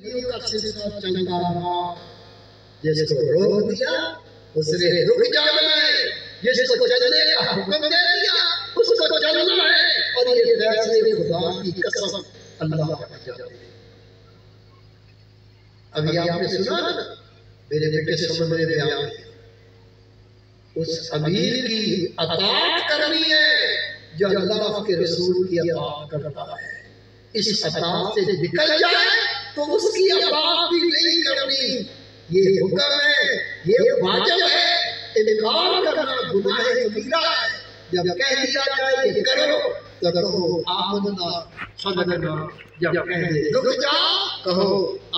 نبیوں کا سلسلہ چلتا رہا، جس کو روک دیا اس نے رک جانا ہے، جس کو چلنے کا حکم دے دیا اس کو چلنا ہے، اور یہ فیصلے خدا کی قسم اللہ کا جاتے ہیں۔ ابھی آپ نے سنا نا میرے بیٹے سمندر میں آتے اس امیر کی اطاعت کرنی ہے جو اللہ کے رسول کی اطاعت کرتا ہے، اس اطاعت سے نکل جائے تو اس کی اطاعت بھی نہیں کرنی۔ یہ حکم ہے، یہ واجب ہے، انکار کرنا گناہ کبیرہ ہے۔ جب کہہ دیا جائے کہ کرو تو کہو آمنا صدقنا، جب کہہ دے رک جاؤ کہو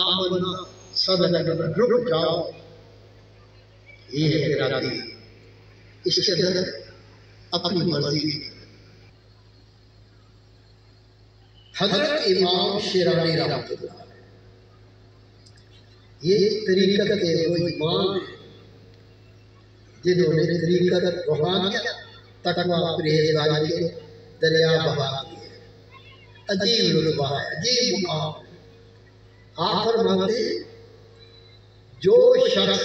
آمنا صدقنا، رک جاؤ۔ یہ ہے میرا دین، اس کے اندر اپنی مرضی۔ حضرت امام شیرازی رحمۃ اللہ یہ طریقت کے وہ امام ہیں جنہوں نے طریقت روحانیت تقویٰ پرہیزگاری کے دریا بہا دیے۔ عجیب رتبہ ہے، عجیب مقام ہے۔ آپ فرماتے جو شخص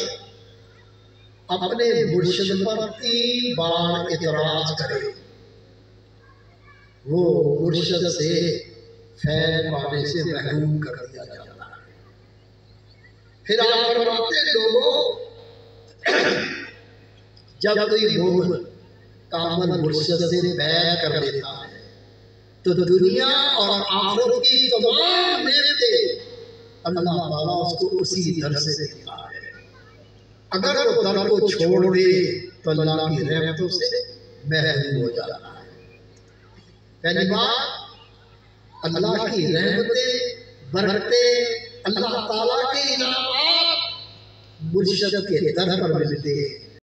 اپنے مرشد پر 3 بار اعتراض کرے وہ مرشد سے فیض پانے سے محروم کر دیا جاتا ہے۔ پھر آپ فرماتے لوگوں جب کوئی مومن کامل مرشد سے بیعت کر لیتا ہے تو دنیا اور آخرت کی تمام نعمتیں اللہ تعالیٰ اس کو اسی در سے دیتا ہے۔ اگر وہ در کو چھوڑ دے تو اللہ کی رحمتوں سے محروم ہو جاتا ہے۔ پہلی بات اللہ کی رحمتیں، برکتیں، اللہ تعالیٰ کے انعامات مرشد کے در پر ملتے ہیں۔